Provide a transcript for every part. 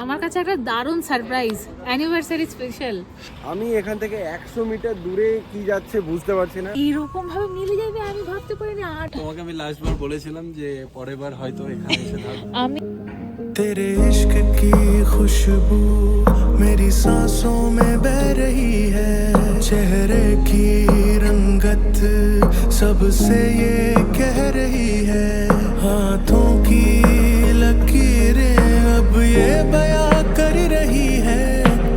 আমার কাছে একটা দারুণ সারপ্রাইজ, অ্যানিভার্সারি স্পেশাল। আমি এখান থেকে 100 মিটার দূরে কি যাচ্ছে বুঝতে পারছি না। এরকম ভাবে মিলে যাবে আমি ভাবতে পারিনি। আর তোমাকে আমি লাস্ট বার বলেছিলাম যে পরের বার হয়তো এখানে এসে থাকবো। আমি तेरे इश्क की खुशबू मेरी सांसों में बह रही है, चेहरे की रंगत सबसे ये कह रही है, हाथों की लकीरें अब ये बयां कर रही है,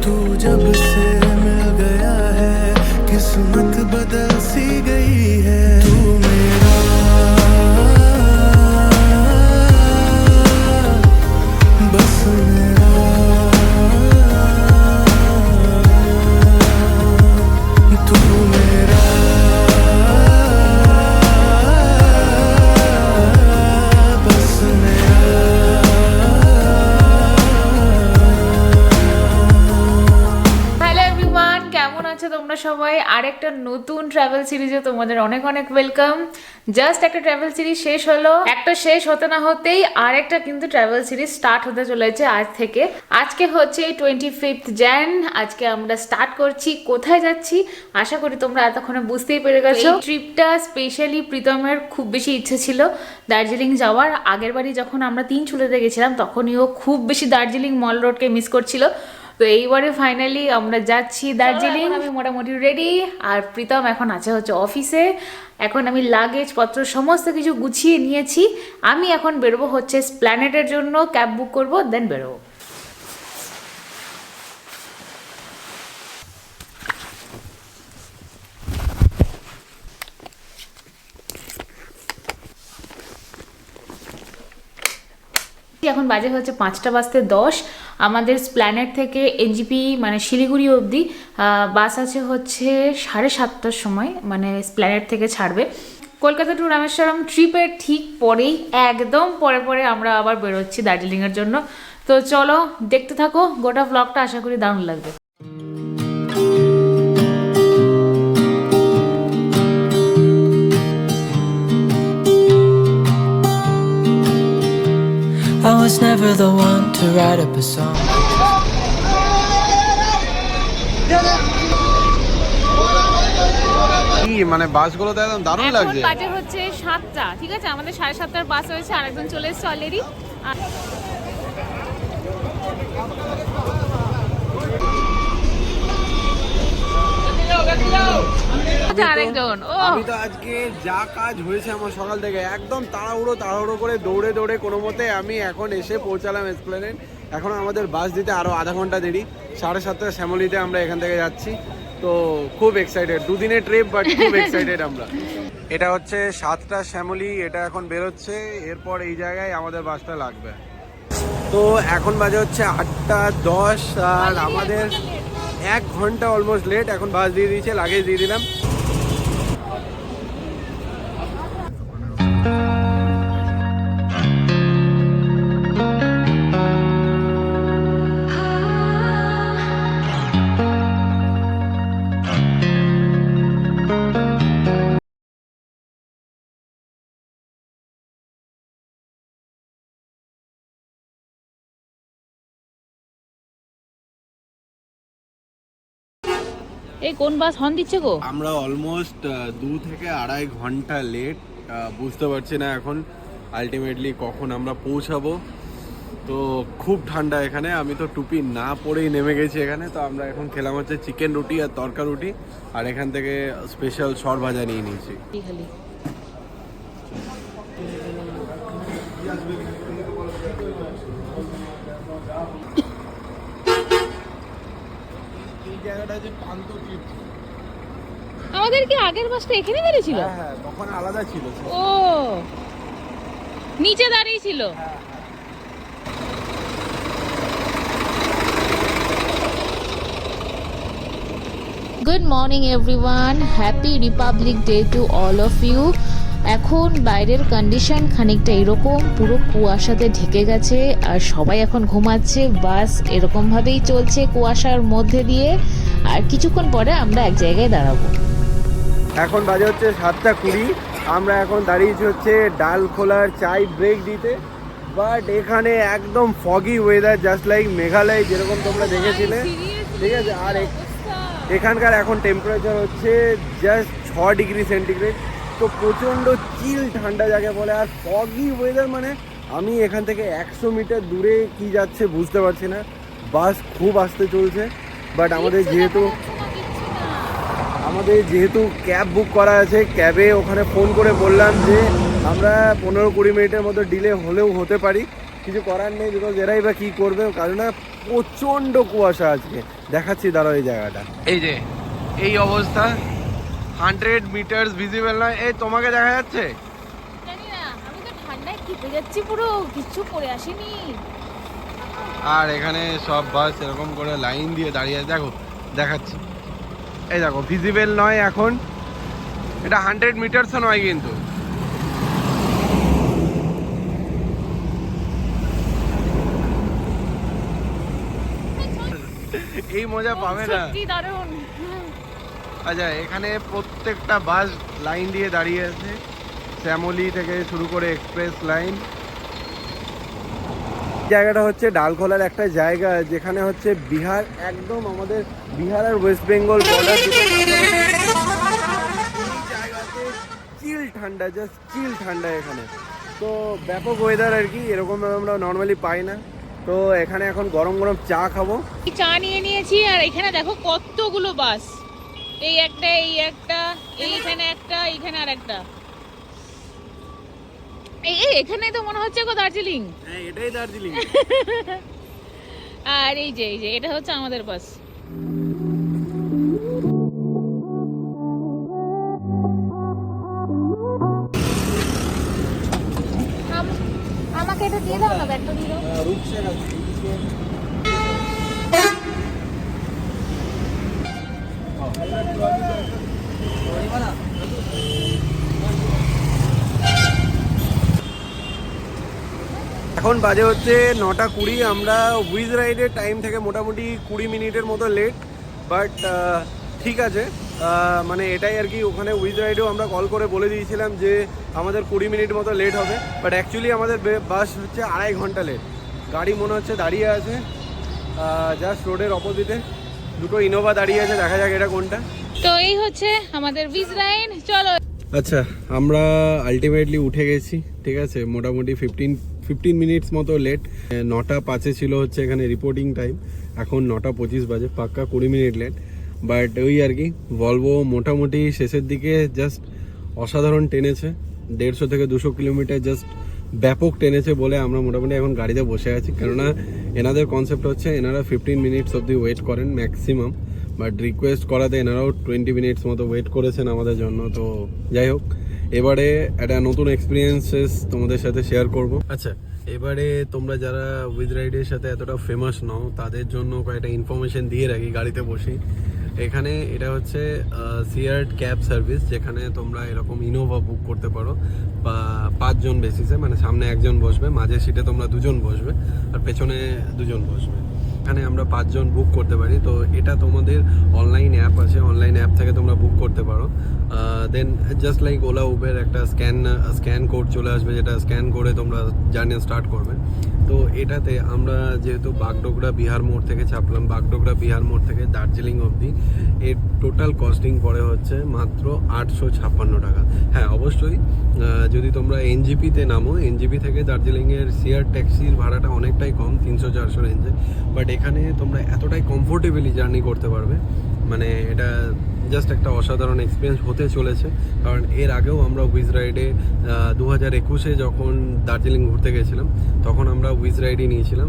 तू जब से मिल गया है किस्मत बदल सी गई है, तू मेरा बस मेरा, तू मेरा बस मेरा। হ্যালো এভরিওয়ান, কেমন আছো তোমরা সবাই? আরেকটা নতুন ট্রাভেল সিরিজে তোমাদের অনেক অনেক ওয়েলকাম। জাস্ট একটা ট্রাভেল সিরিজ শেষ হলো, একটা শেষ হতে না হতেই আরেকটা কিন্তু ট্রাভেল সিরিজ স্টার্ট হতে চলেছে আজ থেকে। আজকে হচ্ছে 25 জ্যান। আজকে আমরা স্টার্ট করছি। কোথায় যাচ্ছি আশা করি তোমরা এতক্ষণে বুঝতেই পেরে গেছো। এই ট্রিপটা স্পেশালি প্রীতমের খুব বেশি ইচ্ছে ছিল দার্জিলিং যাওয়ার। আগের বারই যখন আমরা তিনচুলেতে গেছিলাম তখনই ও খুব বেশি দার্জিলিং মল রোডকে মিস করছিল। তো এইবারে ফাইনালি আমরা যাচ্ছি দার্জিলিং। আমি মোটামুটি রেডি, আর প্রীতম এখন আছে হচ্ছে অফিসে। এখন আমি লাগেজ পত্র সমস্ত কিছু গুছিয়ে নিয়েছি। আমি এখন বেরোবো হচ্ছে স্প্ল্যানেটের জন্য, ক্যাব বুক করবো, দেন বেরোবো। এখন বাজে হচ্ছে 5:10। আমাদের স্প্ল্যানেট থেকে এনজিপি মানে শিলিগুড়ি অবধি বাস আছে হচ্ছে 7:30টার সময়, মানে স্প্ল্যানেট থেকে ছাড়বে। কলকাতা টু রামেশ্বরম ট্রিপের ঠিক পরেই, একদম পরে পরে আমরা আবার বেরোচ্ছি দার্জিলিংয়ের জন্য। তো চলো দেখতে থাকো গোটা ব্লগটা, আশা করি দারুণ লাগবে। I was never the one to write up a song. কি মানে বাসগুলো তো একদম দারুণ লাগছে। এখন বাজে হচ্ছে 7টা, ঠিক আছে? আমাদের 7:30টার বাস হয়েছে, আরেকজন চলে এসেছে অলরেডি। আরেকজন আমি তো আজকে যা কাজ হয়েছে আমার সকাল থেকে একদম তাড়াহুড়ো করে দৌড়ে কোনো মতে আমি এখন এসে পৌঁছালাম এসপ্ল্যানেড। এখন আমাদের বাস দিতে আরো আধা ঘন্টা দেরি। 7:30 শ্যামলিতে আমরা এখান থেকে যাচ্ছি। তো খুব এক্সাইটেড, দুদিনের ট্রিপ বাট খুব এক্সাইটেড আমরা। এটা হচ্ছে 7টা শ্যামলি, এটা এখন বেরোচ্ছে। এরপর এই জায়গায় আমাদের বাসটা লাগবে। তো এখন বাজে হচ্ছে 8:10 আর আমাদের 1 ঘন্টা অলমোস্ট লেট। এখন বাস দিয়ে দিয়েছে, লাগেজ দিয়ে দিলাম। এই কোন বাস হর্ন দিচ্ছে গো? আমরা অলমোস্ট 2 থেকে 2.5 ঘন্টা লেট। বুঝতে পারছি না এখন আলটিমেটলি কখন আমরা পৌঁছাবো। তো খুব ঠান্ডা এখানে, আমি তো টুপি না পরেই নেমে গেছি এখানে। তো আমরা এখন খেলাম হচ্ছে চিকেন রুটি আর তরকা রুটি, আর এখান থেকে স্পেশাল সর ভাজা নিয়ে নিয়েছি। খালি আমাদের কি আগের বাসটা এখানে দাঁড়িয়েছিল? হ্যাঁ, তখন আলাদা ছিল। ও নিচে দাঁড়িয়ে ছিল। Good morning everyone, happy republic day to all of you. এখন বাইরের কন্ডিশন খানিকটা এরকম, পুরো কুয়াশাতে ঢেকে গেছে আর সবাই এখন ঘুমাচ্ছে। বাস এরকমভাবেই চলছে কুয়াশার মধ্যে দিয়ে, আর কিছুক্ষণ পরে আমরা এক জায়গায় দাঁড়াবো। এখন বাজে হচ্ছে 7:20। আমরা এখন দাঁড়িয়েছি হচ্ছে ডালখোলার চাই ব্রেক দিতে। বাট এখানে একদম foggy weather, just like Meghalaya যেরকম তোমরা দেখেছিলে, ঠিক আছে। আর এখানকার এখন টেম্পারেচার হচ্ছে জাস্ট 6 ডিগ্রি সেন্টিগ্রেড, তো প্রচণ্ড চিল ঠান্ডা যাকে বলে। আর ফগি ওয়েদার মানে আমি এখান থেকে 100 মিটার দূরে কি যাচ্ছে বুঝতে পারছি না, বাস খুব আস্তে চলছে। বাট আমাদের যেহেতু ক্যাব বুক করা আছে, ক্যাবে ওখানে ফোন করে বললাম যে আমরা 15-20 মিনিটের মতো ডিলে হলেও হতে পারি, কিছু করার নেই, বিকজ এরাই বা কী করবে, কারণ না প্রচণ্ড কুয়াশা আজকে। দেখাচ্ছি দাঁড়াও এই জায়গাটা, এই যে এই অবস্থা, 100 মিটার্স ভিজিবল নয়। এই তোমাকে দেখা যাচ্ছে? জানি না, আমি তো ঠান্ডায় কেঁপে যাচ্ছি পুরো, কিচ্ছু পরে আসিনি। আর এখানে সব বাস এরকম করে লাইন দিয়ে দাঁড়িয়ে আছে, দেখো দেখাচ্ছি, এই দেখো ভিজিবল নয় এখন, এটা 100 মিটারসও নয় কিন্তু। এই মজা পাবে না। সত্যি দারুণ। আচ্ছা, এখানে প্রত্যেকটা বাস লাইন দিয়ে দাঁড়িয়ে আছে, শ্যামলী থেকে শুরু করে এক্সপ্রেস লাইন। জায়গাটা হচ্ছে ডালখোলার একটা জায়গা, যেখানে হচ্ছে বিহার, একদম আমাদের বিহার আর ওয়েস্ট বেঙ্গল বর্ডার। জায়গাতে চিল ঠান্ডা, জাস্ট চিল ঠান্ডা এখানে, তো ব্যাপক ওয়েদার আর কি, এরকম আমরা নর্মালি পাই না। তো এখানে এখন গরম গরম চা খাবো, চা নিয়ে নিয়েছি। আর এখানে দেখো কতগুলো বাস, এই একটা, এই একটা, এইখানে একটা, এইখানে আর একটা। এখানে তো মনে হচ্ছে গো দার্জিলিং। হ্যাঁ এটাই দার্জিলিং। আর এই যে এটা হচ্ছে আমাদের বাস। আমাকে এটা দিয়ে দাও না, ব্যাগটা দিয়ে দাও। এখন বাজে হচ্ছে 9:20। আমরা উইজ রাইডের টাইম থেকে মোটামুটি 20 মিনিটের মতো লেট, বাট ঠিক আছে, মানে এটাই আর কি। ওখানে উইজ রাইডেও আমরা কল করে বলে দিয়েছিলাম যে আমাদের 20 মিনিট মতো লেট হবে, বাট অ্যাকচুয়ালি আমাদের বাস হচ্ছে 2.5 ঘন্টা লেট। গাড়ি মনে হচ্ছে দাঁড়িয়ে আছে জাস্ট রোডের অপোজিটে, দুটো ইনোভা দাঁড়িয়ে আছে, দেখা যাক এটা কোনটা। তো এই হচ্ছে আমাদের উইজ রাইড, চলো। আচ্ছা, আমরা আলটিমেটলি উঠে গেছি, ঠিক আছে। মোটামুটি 15 মিনিটস মতো লেট। 9:05 ছিল হচ্ছে এখানে রিপোর্টিং টাইম, এখন 9:25 বাজে, পাক্কা 20 মিনিট লেট। বাট ওই আর কি, ভলভো মোটামুটি শেষের দিকে জাস্ট অসাধারণ টেনেছে, 150 থেকে 200 কিলোমিটার জাস্ট ব্যাপক টেনেছে বলে আমরা মোটামুটি এখন গাড়িতে বসে আছি। কেননা এনাদের কনসেপ্ট হচ্ছে এনারা 15 মিনিটস অবধি ওয়েট করেন ম্যাক্সিমাম, বাট রিকোয়েস্ট করাতে এনারাও 20 মিনিটস মতো ওয়েট করেছেন আমাদের জন্য। তো যাই হোক, এবারে একটা নতুন এক্সপিরিয়েন্সেস তোমাদের সাথে শেয়ার করব। আচ্ছা, এবারে তোমরা যারা উইথ রাইডের সাথে এতটা ফেমাস নও, তাদের জন্য কয়েকটা ইনফরমেশন দিয়ে রাখি গাড়িতে বসে। এখানে এটা হচ্ছে সিয়ার্ড ক্যাব সার্ভিস, যেখানে তোমরা এরকম ইনোভা বুক করতে পারো বা 5 জন বেসিসে, মানে সামনে 1 জন বসবে, মাঝের সিটে তোমরা 2 জন বসবে আর পেছনে 2 জন বসবে। এখানে আমরা 5 জন বুক করতে পারি। তো এটা তোমাদের অনলাইন অ্যাপ আছে, অনলাইন অ্যাপ থেকে তোমরা বুক করতে পারো। দেন জাস্ট লাইক ওলা উবের একটা স্ক্যান কোড চলে আসবে, যেটা স্ক্যান করে তোমরা জার্নি স্টার্ট করবে। তো এটাতে আমরা যেহেতু বাগডোগরা বিহার মোড় থেকে চাপলাম, বাগডোগরা বিহার মোড় থেকে দার্জিলিং অবধি এর টোটাল কস্টিং পড়ে হচ্ছে মাত্র 856 টাকা। হ্যাঁ অবশ্যই, যদি তোমরা এনজিপিতে নামো, এনজিপি থেকে দার্জিলিংয়ের শেয়ার ট্যাক্সির ভাড়াটা অনেকটাই কম, 300-400 রেঞ্জে। বাট এখানে তোমরা এতটাই কমফোর্টেবলি জার্নি করতে পারবে, মানে এটা জাস্ট একটা অসাধারণ এক্সপিরিয়েন্স হতে চলেছে। কারণ এর আগেও আমরা উইজ রাইডে 2021-এ যখন দার্জিলিং ঘুরতে গেছিলাম, তখন আমরা উইজ রাইডই নিয়েছিলাম।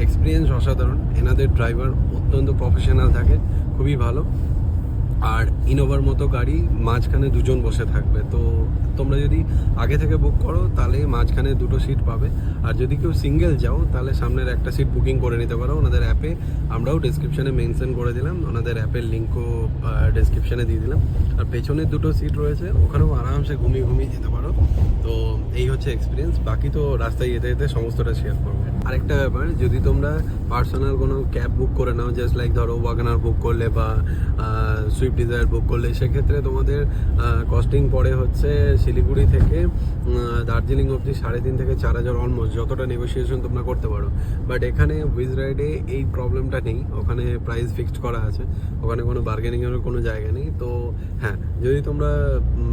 এক্সপিরিয়েন্স অসাধারণ, এনাদের ড্রাইভার অত্যন্ত প্রফেশনাল থাকে, খুবই ভালো। আর ইনোভার মতো গাড়ি, মাঝখানে 2 জন বসে থাকবে। তো তোমরা যদি আগে থেকে বুক করো তাহলে মাঝখানে 2টো সিট পাবে, আর যদি কেউ সিঙ্গেল যাও তাহলে সামনের একটা সিট বুকিং করে নিতে পারো ওনাদের অ্যাপে। আমরাও ডেসক্রিপশানে মেনশন করে দিলাম, ওনাদের অ্যাপের লিঙ্কও ডেসক্রিপশানে দিয়ে দিলাম। আর পেছনের 2টো সিট রয়েছে, ওখানেও আরামসে ঘুমিয়ে যেতে পারো। তো এই হচ্ছে এক্সপিরিয়েন্স, বাকি তো রাস্তায় যেতে যেতে সমস্তটা শেয়ার করবো। আরেকটা ব্যাপার, যদি তোমরা পার্সোনাল কোনো ক্যাব বুক করে নাও, জাস্ট লাইক ধরো ওয়াগনার বুক করলে বা সুইফট ডিজায়ার বুক করলে, সেক্ষেত্রে তোমাদের কস্টিং পড়ে হচ্ছে শিলিগুড়ি থেকে দার্জিলিং অবধি 3,500 থেকে 4,000 অলমোস্ট, যতটা নেগোসিয়েশন তোমরা করতে পারো। বাট এখানে উইজ রাইডে এই প্রবলেমটা নেই, ওখানে প্রাইস ফিক্সড করা আছে, ওখানে কোনো বার্গেনিংয়ের কোনো জায়গা নেই। তো হ্যাঁ, যদি তোমরা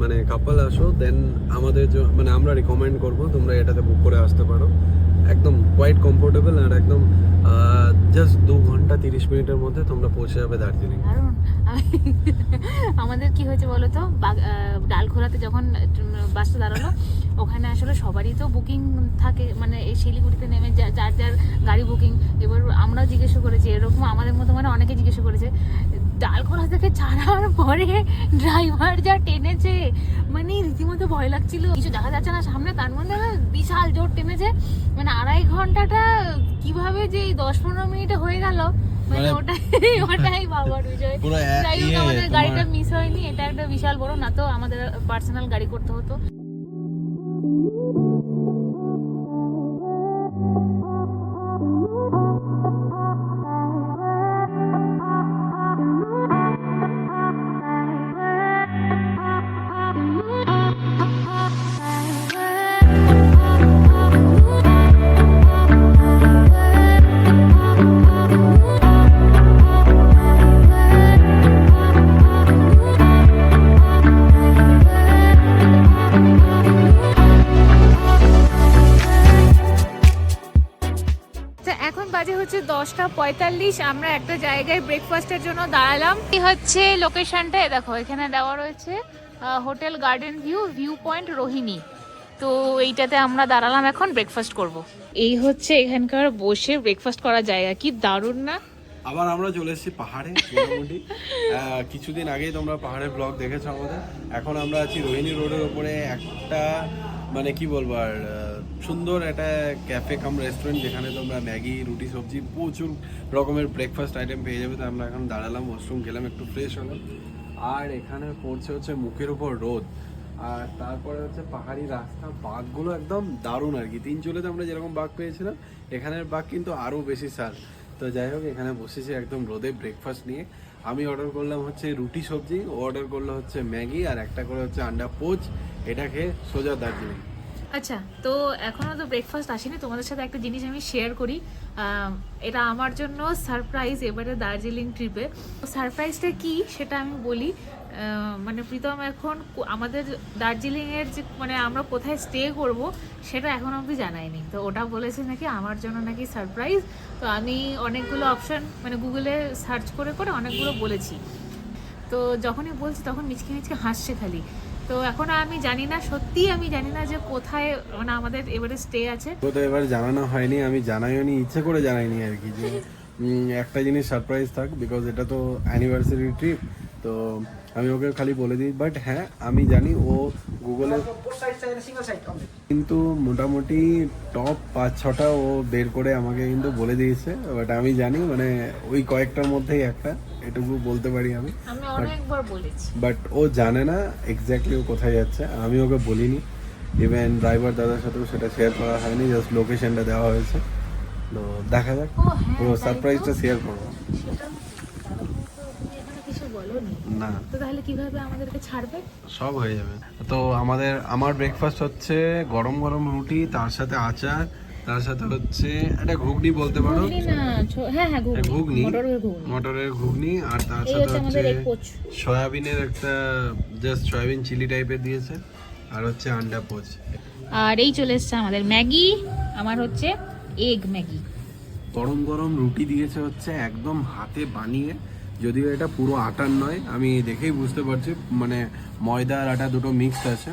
মানে কাপল আসো দেন আমাদের মানে আমরা রিকমেন্ড করবো তোমরা এটাতে বুক করে আসতে পারো। একদম কোয়াইট কমফোর্টেবল আর একদম জাস্ট 2 ঘন্টা 30 মিনিটের মধ্যে তোমরা পৌঁছে যাবে দার্জিলিং। কারণ আমাদের কি হয়েছে বলো তো, ডালখোলাতে যখন বাসটা দাঁড়ালো, ওখানে আসলে সবারই তো বুকিং থাকে, মানে এই শিলিগুড়িতে নেমে যার যার গাড়ি বুকিং। এবার আমরা জিজ্ঞেস করেছি, এরকম আমাদের মতো মানে অনেকে জিজ্ঞেস করেছে, ডালখোলা থেকে ছাড়ার পরে ড্রাইভার যা টেনেছে, মানে রীতিমতো ভয় লাগছিল, কিছু দেখা যাচ্ছে না সামনে, তার মধ্যে বিশাল জোর টেনেছে, মানে 2.5 ঘন্টাটা কিভাবে যে 10-15 মিনিটে হয়ে গেল, মানে ওটাই ভাবার বিষয়। যাই হোক, আমাদের গাড়িটা মিস হয়নি, এটা একটা বিশাল বড়, না তো আমাদের পার্সোনাল গাড়ি করতে হতো। এখন বাজে হচ্ছে 10:45, আমরা একটা জায়গায় ব্রেকফাস্টের জন্য দাঁড়ালাম। এই হচ্ছে লোকেশনটা, দেখো এখানে দেওয়া রয়েছে hotel garden view point Rohini. তো এইটাতে আমরা দাঁড়ালাম, এখন ব্রেকফাস্ট করব। এই হচ্ছে এখানকার বসে ব্রেকফাস্ট করার জায়গা, কি দারুণ না? আবার আমরা চলে এসেছি পাহাড়ে মোটামুটি। কিছুদিন আগেই তোমরা পাহাড়ের ব্লগ দেখেছো আমাদের। এখন আমরা আছি রোহিণী রোডের ওপরে একটা, মানে কি বলবো আর, সুন্দর একটা ক্যাফে কাম রেস্টুরেন্ট, যেখানে তোমরা ম্যাগি, রুটি, সবজি, প্রচুর রকমের ব্রেকফাস্ট আইটেম পেয়ে যাবে। তো আমরা এখন দাঁড়ালাম, ওয়াশরুম গেলাম, একটু ফ্রেশ হলাম। আর এখানে পড়ছে হচ্ছে মুখের উপর রোদ, আর তারপরে হচ্ছে পাহাড়ি রাস্তা, বাঘগুলো একদম দারুণ আর কি। 3 চুলেতে আমরা যেরকম বাঘ পেয়েছিলাম, এখানের বাঘ কিন্তু আরও বেশি সার। তো যাই হোক, এখানে বসেছি একদম রোদে ব্রেকফাস্ট নিয়ে। আমি অর্ডার করলাম হচ্ছে রুটি সবজি, ও অর্ডার করলো হচ্ছে ম্যাগি, আর একটা করে হচ্ছে আন্ডা পোচ। এটা খেয়ে সোজা দার্জিলিং। আচ্ছা, তো এখনও তো ব্রেকফাস্ট আসেনি, তোমাদের সাথে একটা জিনিস আমি শেয়ার করি। এটা আমার জন্য সারপ্রাইজ এবারে দার্জিলিং ট্রিপে। সারপ্রাইজটা কি সেটা আমি বলি। মানে প্রীতম এখন আমাদের দার্জিলিংয়ের যে মানে আমরা কোথায় স্টে করব সেটা এখন অবধি জানায়নি। তো ওটা বলেছে নাকি আমার জন্য নাকি সারপ্রাইজ। তো আমি অনেকগুলো অপশান মানে গুগলে সার্চ করে করে অনেকগুলো বলেছি। তো যখনই বলছি তখন মিচকে মিচকে হাসছে খালি। তো এখন আমি জানি না, সত্যি আমি জানি না যে কোথায় মানে আমাদের এবারে স্টে আছে। তো এবার জানানো হয়নি, আমি জানাইনি, ইচ্ছে করে জানাইনি আর কি, যে একটা জিনিস সারপ্রাইজ থাক, বিকজ এটা তো অ্যানিভার্সারি ট্রিপ। তো আমি ওকে খালি বলে দিই, বাট হ্যাঁ আমি জানি ও গুগলে কিন্তু মোটামুটি টপ 5-6টা ও বের করে আমাকে কিন্তু বলে দিয়েছে। বাট আমি জানি মানে ওই কয়েকটার মধ্যেই একটা, এটুকু বলতে পারি আমি। অনেকবার বলেছি, বাট ও জানে না এক্স্যাক্টলি ও কোথায় যাচ্ছে, আমি ওকে বলিনি। ইভেন ড্রাইভার দাদার সাথেও সেটা শেয়ার করা হয়নি, জাস্ট লোকেশনটা দেওয়া হয়েছে। তো দেখা যাক, ও সারপ্রাইজটা শেয়ার করবো না। তো তাহলে কিভাবে আমাদেরকে ছাড়বে? সব হয়ে যাবে। তো আমার ব্রেকফাস্ট হচ্ছে গরম গরম রুটি, তার সাথে আচার, তার সাথে হচ্ছে একটা ঘুগনি বলতে পারো। ঘুগনি, মটরের ঘুগনি, আর তার সাথে হচ্ছে সয়াবিনের একটা জাস্ট সয়াবিন চিলি টাইপের দিয়েছে, আর হচ্ছে আন্ডা পোচ। আর এই চলে এসছে আমাদের ম্যাগি, আমার হচ্ছে এগ ম্যাগি। গরম গরম রুটি দিয়েছে হচ্ছে একদম হাতে বানিয়ে, যদিও এটা পুরো আটার নয়, আমি দেখেই বুঝতে পারছি মানে ময়দা আর আটা দুটো মিক্সড আছে।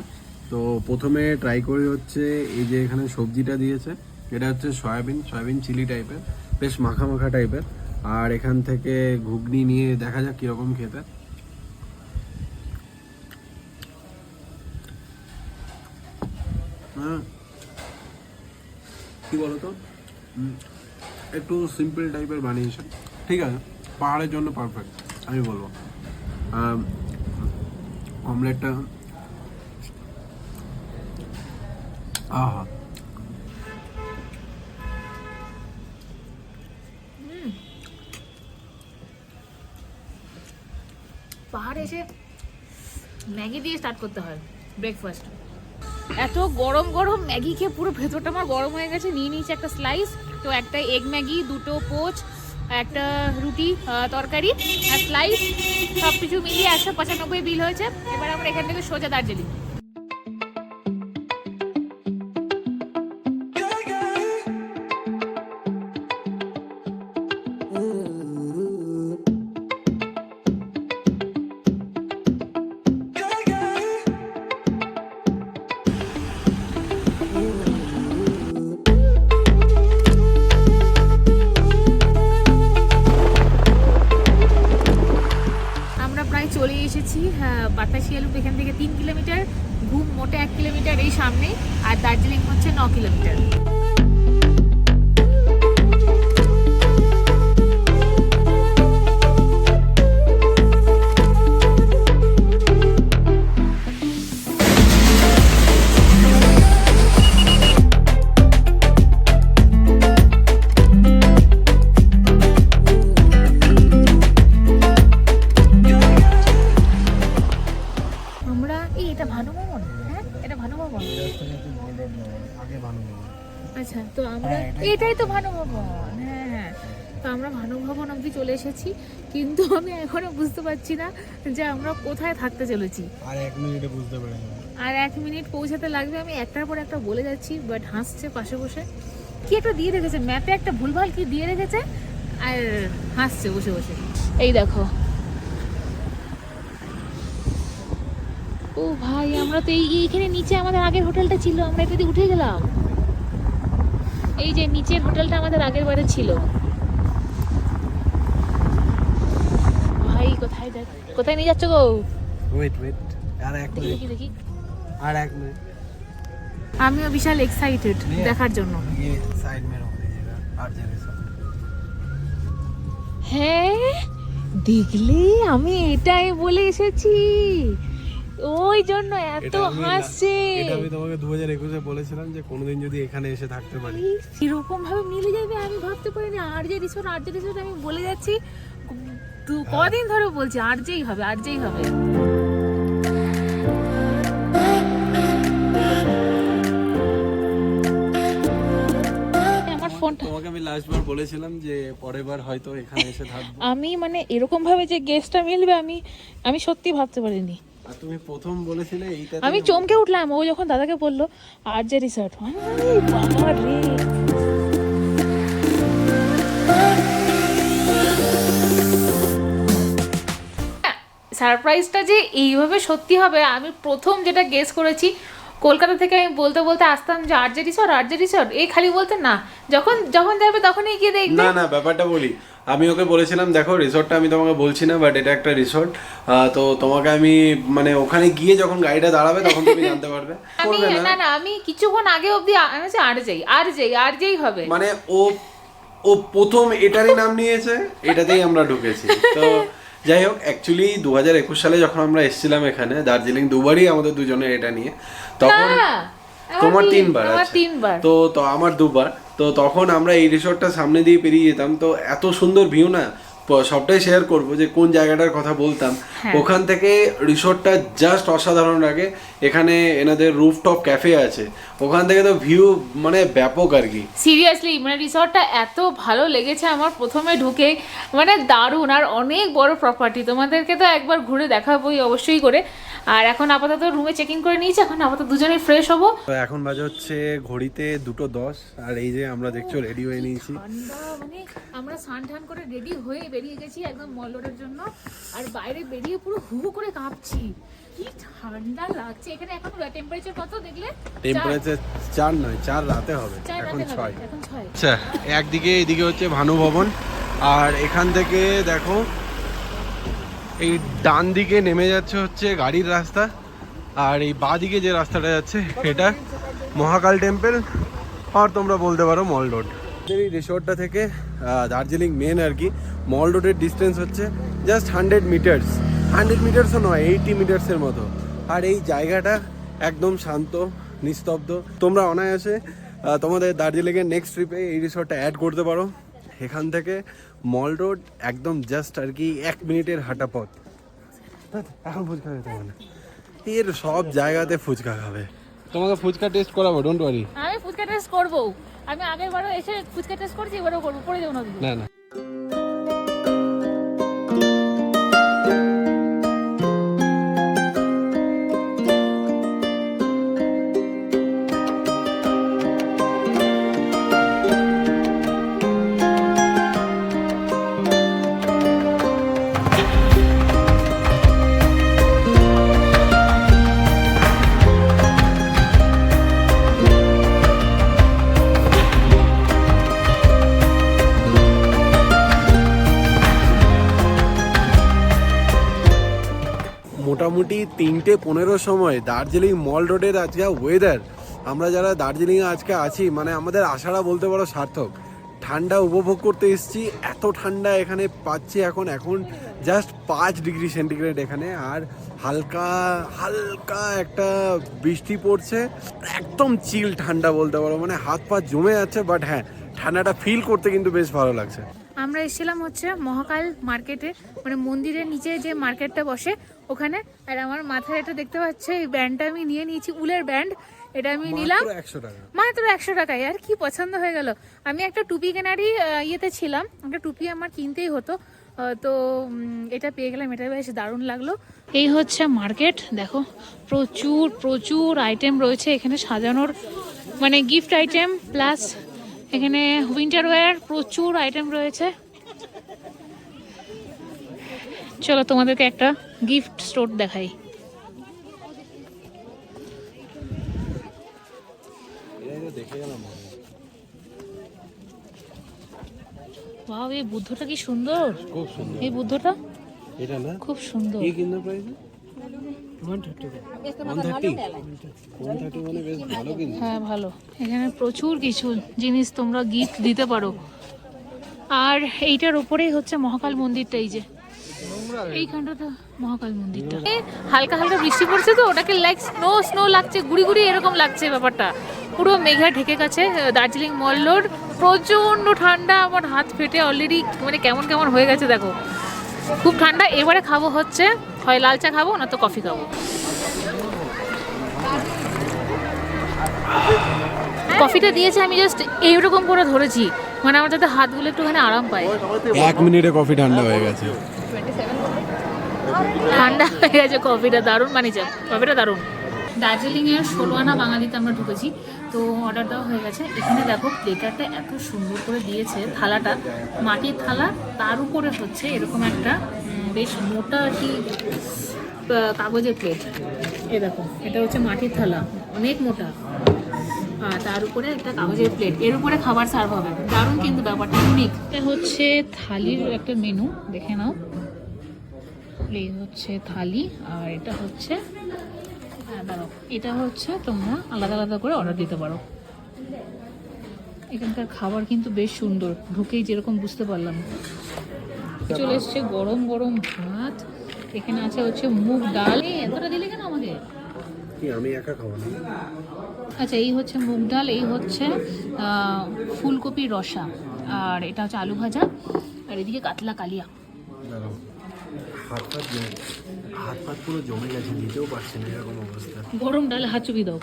তো প্রথমে ট্রাই করি হচ্ছে এই যে এখানে সবজিটা দিয়েছে, এটা হচ্ছে সয়াবিন চিলি টাইপের, বেশ মাখা মাখা টাইপের। আর এখান থেকে ঘুগনি নিয়ে দেখা যাক কীরকম খেতে। হ্যাঁ, কী বলতো, একটু সিম্পল টাইপের বানিয়েছে, ঠিক আছে, পাহাড়ের জন্য পারফেক্ট আমি বলবো। অমলেটটা আহা, পাহাড়ে এসে ম্যাগি দিয়ে স্টার্ট করতে হয় ব্রেকফাস্ট। এত গরম গরম ম্যাগি খেয়ে পুরো ভেতরটা আমার গরম হয়ে গেছে। নিয়ে নিয়েছি একটা স্লাইস, তো একটা এগ ম্যাগি, দুটো পোচ, একটা রুটি তরকারি আর স্লাইস, সব কিছু মিলিয়ে 195 বিল হয়েছে। এবার আমরা এখান থেকে সোজা দার্জিলিং। চলে এসেছি বাতাসিয়া লুপ, এখান থেকে 3 কিলোমিটার, ঘুম মোটে 1 কিলোমিটার এই সামনে, আর দার্জিলিং হচ্ছে 9 কিলোমিটার। আচ্ছা, তো আমরা এটাই তো ভানু ভবন। হ্যাঁ হ্যাঁ, তো আমরা ভানু ভবন অবধি চলে এসেছি, কিন্তু আমি এখনো বুঝতে পারছি না যে আমরা কোথায় থাকতে চলেছি। আর 1 মিনিটে বুঝতে পারি না। আর 1 মিনিট পৌঁছাতে লাগবে। আমি একটার পর একটা বলে যাচ্ছি, বাট হাসছে পাশে বসে। কি একটা দিয়ে রেখেছে ম্যাপে, একটা ভুলভাল কি দিয়ে রেখেছে, আর হাসছে বসে বসে। এই দেখো, ও ভাই, আমরা তো এইখানে নিচে আমাদের আগের হোটেলটা ছিল, আমরা এটা দিয়ে উঠে গেলাম। এই যে নিচের হোটেলটা আমাদের আগের বারে ছিল। ভাই কোথায় কোথায় নিয়ে যাচ্ছ গো? ওয়েট আর 1 মিনিট, দেখি আর 1 মিনিট। আমিও বিশাল এক্সাইটেড দেখার জন্য। সাইড মে রোক দিজিয়েগা আরজে রিসর্ট। হ্যাঁ, দেখলে আমি এটাই বলে এসেছি, ওই জন্য এত হাসছে। এটা আমি তোমাকে 2021 এ বলেছিলাম যে কোনোদিন যদি এখানে এসে থাকতে পারি এরকম ভাবে মিলে যাবে আমি ভাবতে পারিনি। আরজে রিসোর্ট আমি বলে যাচ্ছি, কদিন ধরে বলছি আরজেই হবে। আমার ফোনটা, তোমাকে আমি লাস্ট বার বলেছিলাম যে পরের বার হয়তো এখানে এসে থাকবো। আমি মানে এরকম ভাবে যে গেস্টটা মিলবে আমি সত্যি ভাবতে পারিনি। আর তুমি প্রথম বলেছিলে এইটা, আমি চমকে উঠলাম ও যখন দাদাকে বললো আরজে রিসর্ট। বাবা রে, সারপ্রাইজটা যে এইভাবে সত্যি হবে আমি প্রথম যেটা গেস করেছি। কলকাতা থেকে আমি বলতে বলতে আসতাম যে আরজে রিসর্ট, এই খালি বলতে না, যখন যাবে তখনই গিয়ে দেখবে। না ব্যাপারটা বলি, আমি ওকে বলেছিলাম দেখো রিসর্টটা আমি তোমাকে বলছি না, বাট এটা একটা রিসর্ট, তো তোমাকে আমি মানে ওখানে গিয়ে যখন গাড়িটা দাঁড়াবে তখন তুমি জানতে পারবে। আমি কিছুক্ষণ আগে অবধি আমি আরজেই হবে, মানে ও প্রথম এটারই নাম নিয়েছে, এটাতেই আমরা ঢুকেছি। তো যাই হোক, অ্যাকচুয়ালি 2021 সালে যখন আমরা এসেছিলাম এখানে দার্জিলিং, দুবারই আমাদের দুজনের এটা নিয়ে। তখন তোমার 3 বার, তো আমার 2 বার। তো তখন আমরা এই রিসর্টটা সামনে দিয়ে পেরিয়ে যেতাম, তো এত সুন্দর ভিউ না, সবটাই শেয়ার করবো যে কোন জায়গাটার কথা বলতাম। ওখান থেকে রিসর্টটা জাস্ট অসাধারণ লাগে। এখানে এনাদের রুফটপ ক্যাফে আছে, ওখান থেকে তো ভিউ মানে ব্যাপক আর কি। সিরিয়াসলি মানে রিসর্টটা এত ভালো লেগেছে আমার প্রথমে ঢুকে, মানে দারুণ। আর অনেক বড় প্রপার্টি, তোমাদেরকে তো একবার ঘুরে দেখাবোই অবশ্যই করে। আর এখন আপাতত রুমে চেকিং করে নিয়েছি, এখন আপাতত দুজনেই ফ্রেশ হবো। তো এখন বাজে হচ্ছে ঘড়িতে 2:10, আর এই যে আমরা দেখছো রেডি হয়ে নিয়েছি। মানে আমরা স্নান টান করে রেডি হয়ে বেরিয়ে গেছি একদম মল রোডের জন্য। আর বাইরে বেরিয়ে পুরো হু করে কাঁপছি, কি ঠান্ডা লাগছে এখানে। এখন টেম্পারেচার কত দেখলে? টেম্পারেচার 4 নয়, 4 রাতে হবে, এখন 6। এখন 6। আচ্ছা, এদিকে হচ্ছে ভানু ভবন, আর এখান থেকে দেখো এই ডান দিকে নেমে যাচ্ছে হচ্ছে গাড়ির রাস্তা, আর এই বাঁ দিকে যে রাস্তাটা যাচ্ছে এটা মহাকাল টেম্পল, আর তোমরা বলতে পারো মল রোড। এই রিসোর্টটা থেকে দার্জিলিং মেন আর কি মল রোডের ডিস্টেন্স হচ্ছে জাস্ট 100 মিটার্সও নয়, 80 মিটার্সের মতো। আর এই জায়গাটা একদম শান্ত নিস্তব্ধ, তোমরা অনায়াসে তোমাদের দার্জিলিংয়ের নেক্সট ট্রিপে এই রিসোর্টটা অ্যাড করতে পারো। এখান থেকে মল রোড একদম জাস্ট আর কি 1 মিনিটের হাঁটা পথ। এখন ফুচকা খেতে হবে না, এর সব জায়গাতে ফুচকা খাবে। তোমাকে ফুচকা টেস্ট করাবো, ডোন্ট ওয়ারি। আমি ফুচকা টেস্ট করবো, আমি আগের বারও এসে ফুচকা টেস্ট করছি, এবারও করবো, পরে যাবো না। না না, মোটামুটি 3:15 সময় দার্জিলিং মল রোডের আজকে ওয়েদার, আমরা যারা দার্জিলিংয়ে আজকে আছি মানে আমাদের আশাটা বলতে পারো সার্থক। ঠান্ডা উপভোগ করতে এসেছি, এত ঠান্ডা এখানে পাচ্ছি এখন জাস্ট 5 ডিগ্রি সেন্টিগ্রেড এখানে, আর হালকা হালকা একটা বৃষ্টি পড়ছে, একদম চিল ঠান্ডা বলতে পারো, মানে হাত পা জমে যাচ্ছে। বাট হ্যাঁ, ঠান্ডাটা ফিল করতে কিন্তু বেশ ভালো লাগছে। আমরা এসেছিলাম হচ্ছে মহাকাল মার্কেটে, মানে মন্দিরের নিচে যে মার্কেটটা বসে ওখানে। আর আমার মাথায় এটা দেখতে পাচ্ছে, এই ব্যান্ডটা আমি নিয়ে নিয়েছি, উলের ব্যান্ড। এটা আমি নিলাম মাত্র 100 টাকায়। আর কি পছন্দ হয়ে গেল। আমি একটা টুপি কেনারই ইয়েতে ছিলাম, একটা টুপি আমার কিনতেই হতো, তো এটা পেয়ে গেলাম, এটা বেশ দারুণ লাগলো। এই হচ্ছে মার্কেট, দেখো প্রচুর প্রচুর আইটেম রয়েছে এখানে সাজানোর, মানে গিফট আইটেম প্লাস এখানে উইন্টার ওয়্যার, প্রচুর আইটেম রয়েছে। চলো তোমাদেরকে একটা গিফট স্টোর দেখাই। ওয়াও, এই বুদ্ধটা কি সুন্দর, খুব সুন্দর এই বুদ্ধটা, এটা না খুব সুন্দর। কি কিনতে প্রাইস? 130 মানে বেশ ভালো কিনতে। হ্যাঁ ভালো, এখানে প্রচুর কিছু জিনিস তোমরা গিফট দিতে পারো। আর এইটার উপরেই হচ্ছে মহাকাল মন্দিরটা, এই যে এইখানটা মহাকাল মন্দিরটা। হালকা হালকা বৃষ্টি পড়ছে তো, ওটাকে লাইক স্নো স্নো লাগছে, গুড়ি গুড়ি এরকম লাগছে ব্যাপারটা, পুরো মেঘা ঢেকে গেছে। দার্জিলিং মল রোড প্রচণ্ড ঠান্ডা, আমার হাত ফেটে অলরেডি মানে কেমন কেমন হয়ে গেছে দেখো, খুব ঠান্ডা। এবারে খাবো হচ্ছে হয় লাল চা খাবো না তো কফি খাবো। কফিটা দিয়েছে আমি জাস্ট এইরকম করে ধরেছি, মানে আমার যাতে হাতগুলো একটুখানি আরাম পায়। 1 মিনিটে কফি ঠান্ডা হয়ে গেছে। ঠান্ডা হয়ে গেছে কফিটা, দারুণ বানিয়েছে কফিটা, দারুণ। দার্জিলিংয়ের 16 আনা বাঙালিতে আমরা ঢুকেছি, তো অর্ডার দেওয়া হয়ে গেছে। এখানে দেখো প্লেটারটা এত সুন্দর করে দিয়েছে, থালাটা মাটির থালা, তার উপরে হচ্ছে এরকম একটা বেশ মোটা আর কি কাগজের প্লেট। এই দেখো, এটা হচ্ছে মাটির থালা, অনেক মোটা, আর তার উপরে একটা কাগজের প্লেট, এর উপরে খাবার সার্ভ হবে, দারুণ কিন্তু ব্যাপারটা ইউনিক। এটা হচ্ছে থালির একটা মেনু, দেখে নাও। এই হচ্ছে থালি, আর এটা হচ্ছে দাঁড়াও, এটা হচ্ছে তোমরা আলাদা আলাদা করে অর্ডার দিতে পারো। এখানকার খাবার কিন্তু বেশ সুন্দর, ঢুকেই যেরকম বুঝতে পারলাম। চলে এসছে গরম গরম ভাত, এখানে আছে হচ্ছে মুগ ডাল। এতটা দিলে কেন আমাকে? আমি একা খাবো না। আচ্ছা, এই হচ্ছে মুগ ডাল, এই হচ্ছে ফুলকপি রসা, আর এটা হচ্ছে আলু ভাজা, আর এদিকে কাতলা কালিয়া। হাত পা পুরো জমে গেছে, নিতেও পারছি না এরকম অবস্থা। গরম ডালে হাত চুপি দাও।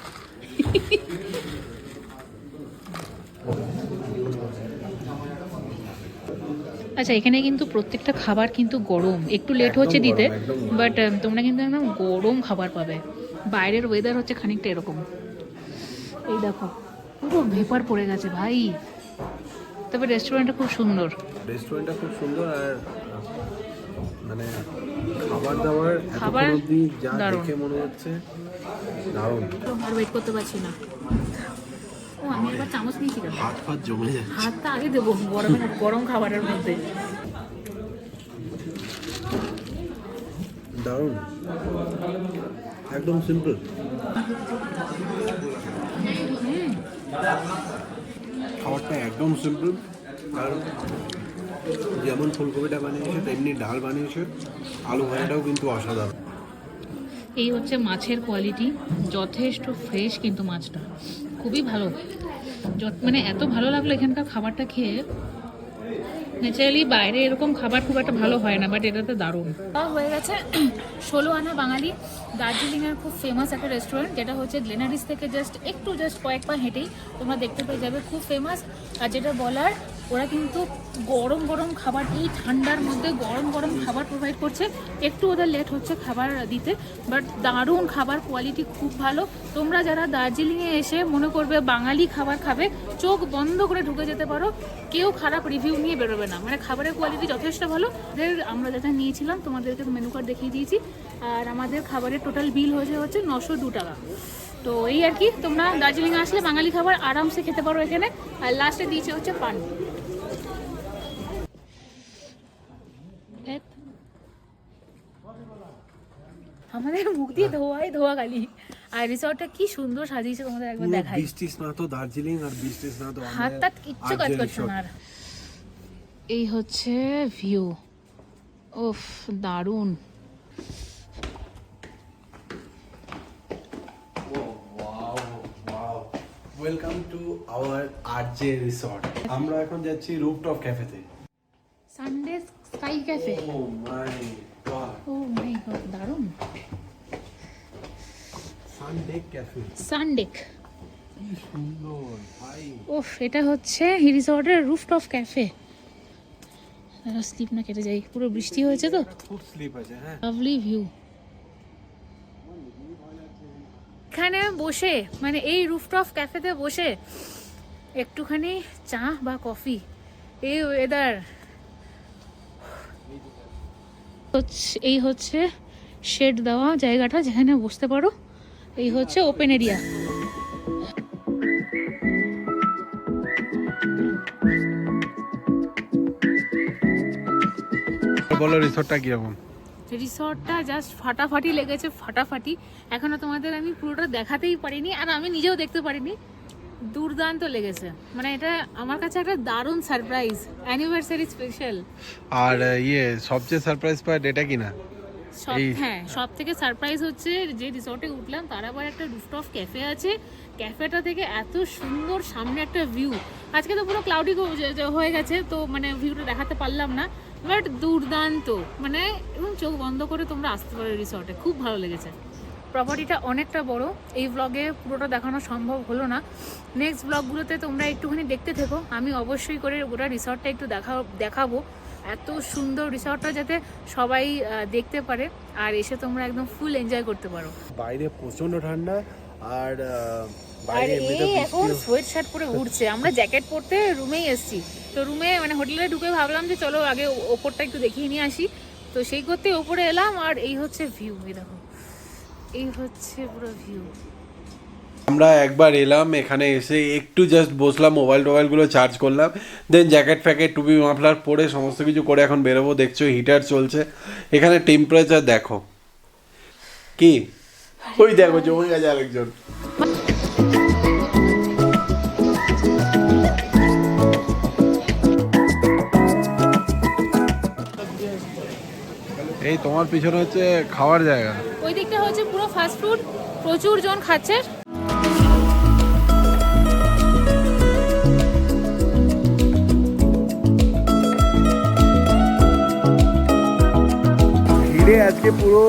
আচ্ছা, এখানে কিন্তু প্রত্যেকটা খাবার কিন্তু গরম, একটু লেট হচ্ছে দিতে, বাট তোমরা কিন্তু একদম গরম খাবার পাবে। বাইরের ওয়েদার হচ্ছে খানিকটা এরকম, এই দেখো পুরো ভেপার পড়ে গেছে ভাই। তবে রেস্টুরেন্টটা খুব সুন্দর, রেস্টুরেন্টটা খুব সুন্দর, আর মানে খাবার দাবার খাবার যা দেখে মনে হচ্ছে দারুণ। আর ওয়েট করতে পারছি না। ও, আমি এবার চামচ নিয়েছি কেন? হাত ফাত জমে যাচ্ছে। হাতটা আগে দেবো গরম খাবারের মধ্যে। দারুণ, একদম সিম্পল। খাবারটা একদম সিম্পল, আর যেমন ফুলকপিটা বানিয়েছে তেমনি ডাল বানিয়েছে, আলু ভাজাটাও কিন্তু অসাধারণ। এই হচ্ছে মাছের কোয়ালিটি, যথেষ্ট ফ্রেশ কিন্তু মাছটা খুবই ভালো। মানে এত ভালো লাগলো এখানকার খাবারটা খেয়ে, ন্যাচারালি বাইরে এরকম খাবার খুব একটা ভালো হয় না, বাট এটাতে দারুণ। হয়ে গেছে 16 আনা বাঙালি, দার্জিলিংয়ের খুব ফেমাস একটা রেস্টুরেন্ট, যেটা হচ্ছে গ্লেনারিস থেকে জাস্ট কয়েক পা হেঁটেই তোমরা দেখতে পেয়ে যাবে, খুব ফেমাস। আর যেটা বলার, ওরা কিন্তু গরম গরম খাবার, এই ঠান্ডার মধ্যে গরম গরম খাবার প্রোভাইড করছে। একটু ওদের লেট হচ্ছে খাবার দিতে, বাট দারুণ খাবার, কোয়ালিটি খুব ভালো। তোমরা যারা দার্জিলিংয়ে এসে মনে করবে বাঙালি খাবার খাবে, চোখ বন্ধ করে ঢুকে যেতে পারো, কেউ খারাপ রিভিউ নিয়ে বেরোবে না। মানে খাবারের কোয়ালিটি যথেষ্ট ভালো। আমরা যেটা নিয়েছিলাম তোমাদেরকে মেনু কার্ড দেখিয়ে দিয়েছি, আর আমাদের খাবারের টোটাল বিল হচ্ছে 902 টাকা। তো এই আর কি, তোমরা দার্জিলিং আসলে বাঙালি খাবার আরামসে খেতে পারো এখানে। আর লাস্টে দিয়েছে হচ্ছে পান। আমাদের মুখ দিয়ে ধোয়া গালি। আর রিসর্টটা কি সুন্দর সাজিয়েছে, তোমাদের একবার দেখাই। বৃষ্টি স্নাত দার্জিলিং আর বৃষ্টি স্নাত হাত টাত কিচ্ছু কাজ করছে না। আর এই হচ্ছে ভিউ, ওফ দারুণ। Welcome to our RJ resort. আমরা এখন যাচ্ছি রুফটপ ক্যাফেতে। Sundeck sky cafe. Oh my god দারুণ। সানডেক ক্যাফে, সানডেক, কি সুন্দর ভাই। ওফ, এটা হচ্ছে রিসর্টের রুফটপ ক্যাফে। স্লিপ না কেটে যাই, পুরো বৃষ্টি হয়েছে তো খুব স্লিপ আছে। হ্যাঁ, লাভলি ভিউ। এখানে বসে, মানে এই রুফটপ ক্যাফেতে বসে একটুখানি চা বা কফি, এই ওয়েদার, এই হচ্ছে শেড দেওয়া জায়গাটা যেখানে বসতে পারো। এই হচ্ছে ওপেন এরিয়া। বলো রিসর্টটা কিরকম? রিসর্টটা জাস্ট ফাটাফাটি লেগেছে, ফাটাফাটি। এখনো তোমাদের আমি পুরোটা দেখাতেই পারিনি, আর আমি নিজেও দেখতে পারিনি। দুর্দান্ত লেগেছে, মানে এটা আমার কাছে একটা দারুণ সারপ্রাইজ, অ্যানিভার্সারি স্পেশাল। আর সবচেয়ে সারপ্রাইজ পার্ট এটা কি না, হ্যাঁ, সব থেকে সারপ্রাইজ হচ্ছে যে রিসর্টে উঠলাম তার আবার একটা রুফটপ ক্যাফে আছে। ক্যাফেটা থেকে এত সুন্দর সামনে একটা ভিউ। আজকে তো পুরো ক্লাউডি হয়ে গেছে, তো মানে ভিউটা দেখাতে পারলাম না, বাট দুর্দান্ত। মানে এবং চোখ বন্ধ করে তোমরা আসতে পারো রিসর্টে, খুব ভালো লেগেছে। প্রপার্টিটা অনেকটা বড়, এই ব্লগে পুরোটা দেখানো সম্ভব হলো না। নেক্সট ব্লগগুলোতে তোমরা একটুখানি দেখতে থেকো, আমি অবশ্যই করে ওটা রিসর্টটা একটু দেখাবো। এত সুন্দর রিসর্টটা যাতে সবাই দেখতে পারে, আর এসে তোমরা একদম ফুল এনজয় করতে পারো। বাইরে প্রচন্ড ঠান্ডা, আর আর এই এখন সোয়েট শার্ট পরে ঘুরছে। আমরা জ্যাকেট পরতে রুমেই এসেছি, তো রুমে মানে হোটেলে ঢুকে ভাবলাম যে চলো আগে ওপরটা একটু দেখিয়ে নিয়ে আসি, তো সেই করতে ওপরে এলাম। আর এই হচ্ছে ভিউ, এই দেখো, এই হচ্ছে পুরো ভিউ। আমরা একবার এলাম, এখানে এসে একটু জাস্ট বসলাম, মোবাইলগুলো চার্জ করলাম, দেন জ্যাকেট ফ্যাকেট টুপি মাফলার পরে সমস্ত কিছু করে এখন বেরোবো। দেখছো হিটার চলছে এখানে, টেম্পারেচার দেখো কি, ওই দেখো জমে গেছে আরেকজন। এই তোমার পিছনে হচ্ছে খাওয়ার জায়গা, ওই দিকটা হচ্ছে পুরো ফাস্ট ফুড, প্রচুর জন খাচ্ছে। ভিড়ে আজকে পুরো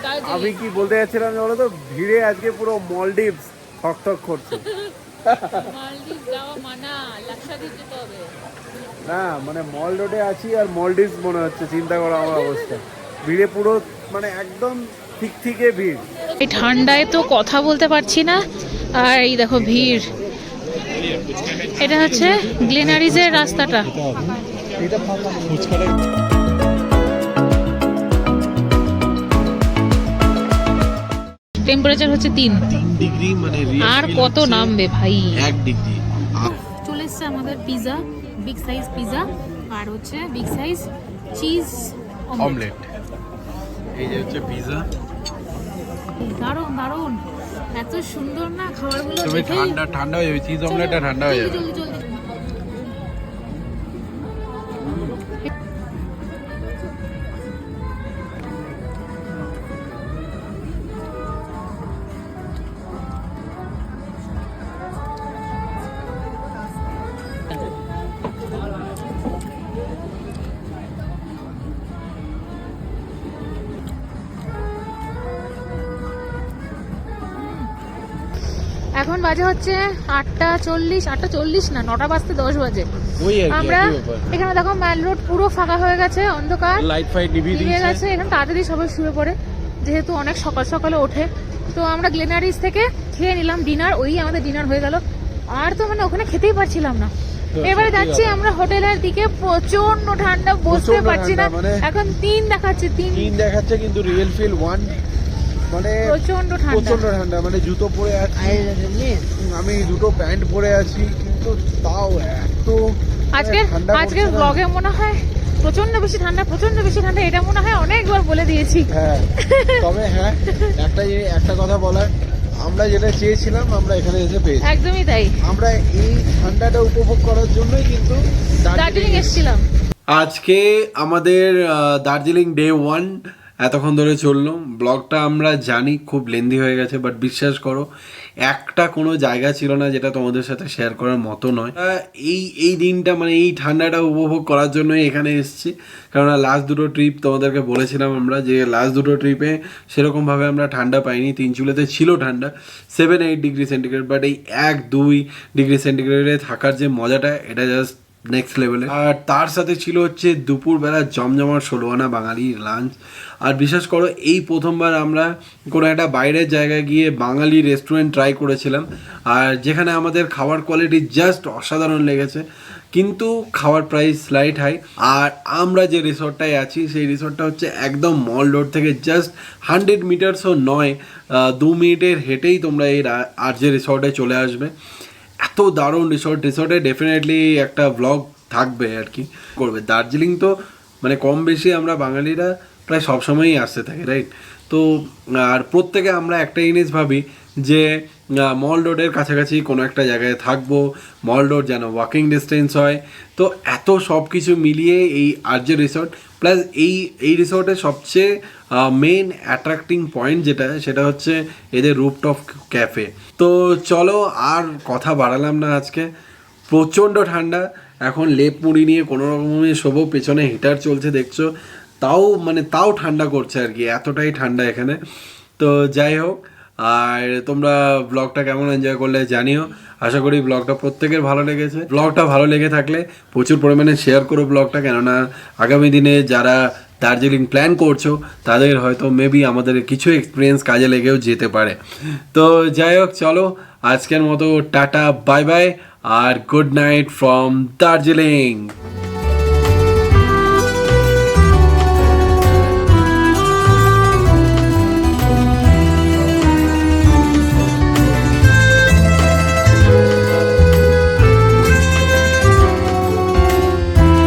দার্জিলিং। আমি কি বলতে যাচ্ছিলাম বলো তো, ভিড়ে আজকে পুরো মলডিভস ঠকঠক করছে। মালদ্বীপ যাওয়া মানা, লাক্ষাদ্বীপ যেতে হবে। না মানে মল রোডে আছি আর মলডিভস মনে হচ্ছে, চিন্তা করো আমার অবস্থা। ভিড়ে পুরো মানে একদম ঠিক ঠিকই ভিড়। এই ঠান্ডায় তো কথা বলতে পারছি না, আর এই দেখো ভিড়। এটা হচ্ছে গ্লেনারিজের রাস্তাটা। টেম্পারেচার হচ্ছে 3 ডিগ্রি, মানে আর কত নামবে ভাই, 1 ডিগ্রি। চলে এসছে আমাদের পিজা, বিগ সাইজ পিজা, আর হচ্ছে বিগ সাইজ চিজ অমলেট। এই যে হচ্ছে পিজা, দারুণ দারুণ, এত সুন্দর না খাবারগুলো তুমি দেখে। ঠান্ডা হয়ে যাবে, চিজ অমলেটটা ঠান্ডা হয়ে যাবে। জলদি জলদি। এখন বাজে হচ্ছে 8:40 না 9টা বাজতে 10 বাজে। ওই আর কি আমরা একই ব্যাপার। এখানে দেখো ম্যাল রোড পুরো ফাঁকা হয়ে গেছে, অন্ধকার লাইট ফাইট নিভিয়ে নিভে দিয়েছে। গেছে। এখানে তাড়াতাড়ি সবাই শুয়ে পড়ে যেহেতু অনেক সকাল সকালে ওঠে। তো আমরা গ্লেনারিস থেকে খেয়ে নিলাম ডিনার, ওই আমাদের ডিনার হয়ে গেল। আর তো মানে ওখানে খেতেই পারছিলাম না। তো এবারে সত্যি যাচ্ছি কথা। আমরা হোটেলের দিকে, প্রচন্ড ঠান্ডা, বসতে প্রচণ্ড পারছি না। ঠান্ডা, মানে- এখন 3 দেখাচ্ছে, 3 তিন দেখাচ্ছে কিন্তু রিয়েল ফিল 1, মানে প্রচন্ড ঠান্ডা। প্রচন্ড ঠান্ডা, মানে জুতো পরে আছি, আমি দুটো প্যান্ট পরে আছি, কিন্তু তাও এত আজকের ঠান্ডা আজকের পড়ছে না। ব্লগে মনে হয় প্রচন্ড বেশি ঠান্ডা, প্রচন্ড বেশি ঠান্ডা, এটা মনে হয় অনেকবার বলে দিয়েছি। হ্যাঁ, তবে হ্যাঁ একটা কথা বলার, আমরা যেটা চেয়েছিলাম আমরা এখানে এসে পেয়েছি। একদমই তাই, আমরা এই ঠান্ডাটা উপভোগ করার জন্যই কিন্তু দার্জিলিং এসেছিলাম। আজকে আমাদের দার্জিলিং ডে 1 এতক্ষণ ধরে চললো। ব্লগটা আমরা জানি খুব লেন্দি হয়ে গেছে, বাট বিশ্বাস করো একটা কোনো জায়গা ছিল না যেটা তোমাদের সাথে শেয়ার করার মতো নয়। এই দিনটা মানে এই ঠান্ডাটা উপভোগ করার জন্যই এখানে এসেছি। কেননা লাস্ট দুটো ট্রিপ তোমাদেরকে বলেছিলাম আমরা যে লাস্ট দুটো ট্রিপে সেরকমভাবে আমরা ঠান্ডা পাইনি। তিনচুলেতে ছিল ঠান্ডা 7-8 ডিগ্রি সেন্টিগ্রেড, বাট এই 1-2 ডিগ্রি সেন্টিগ্রেডে থাকার যে মজাটা, এটা জাস্ট নেক্সট লেভেলে। আর তার সাথে ছিল হচ্ছে দুপুরবেলা জমজমার 16 আনা বাঙালির লাঞ্চ। আর বিশ্বাস করো এই প্রথমবার আমরা কোনো একটা বাইরের জায়গায় গিয়ে বাঙালি রেস্টুরেন্ট ট্রাই করেছিলাম, আর যেখানে আমাদের খাবার কোয়ালিটি জাস্ট অসাধারণ লেগেছে, কিন্তু খাওয়ার প্রাইস স্লাইট হাই। আর আমরা যে রিসর্টটায় আছি সেই রিসর্টটা হচ্ছে একদম মল রোড থেকে জাস্ট 100 মিটারসও নয়, 2 মিনিটের হেঁটেই তোমরা এই আর যে রিসর্টে চলে আসবে। এত দারুণ রিসর্টে ডেফিনেটলি একটা ব্লগ থাকবে আর কি করবে। দার্জিলিং তো মানে কম বেশি আমরা বাঙালিরা প্রায় সবসময়ই আসতে থাকি, রাইট? তো আর প্রত্যেকে আমরা একটা জিনিস ভাবি যে মল রোডের কাছাকাছি কোনো একটা জায়গায় থাকবো, মল রোড যেন ওয়াকিং ডিস্টেন্স হয়। তো এত সব কিছু মিলিয়ে এই আরজে রিসর্ট প্লাস এই রিসর্টের সবচেয়ে মেন অ্যাট্রাক্টিং পয়েন্ট যেটা, সেটা হচ্ছে এদের রুফটপ ক্যাফে। তো চলো আর কথা বাড়ালাম না, আজকে প্রচণ্ড ঠান্ডা, এখন লেপ মুড়ি নিয়ে কোনো রকমে শোবো, পেছনে হিটার চলছে দেখছো, তাও ঠান্ডা করছে আর কি, এতটাই ঠান্ডা এখানে। তো যাই হোক, আর তোমরা ব্লগটা কেমন এনজয় করলে জানিও। আশা করি ব্লগটা প্রত্যেকের ভালো লেগেছে। ব্লগটা ভালো লেগে থাকলে প্রচুর পরিমাণে শেয়ার করো ব্লগটা, কেননা আগামী দিনে যারা দার্জিলিং প্ল্যান করছো তাদের হয়তো মেবি আমাদের কিছু এক্সপিরিয়েন্স কাজে লেগেও যেতে পারে। তো যাই হোক, চলো আজকের মতো টাটা, বাই বাই, আর গুড নাইট ফ্রম দার্জিলিং।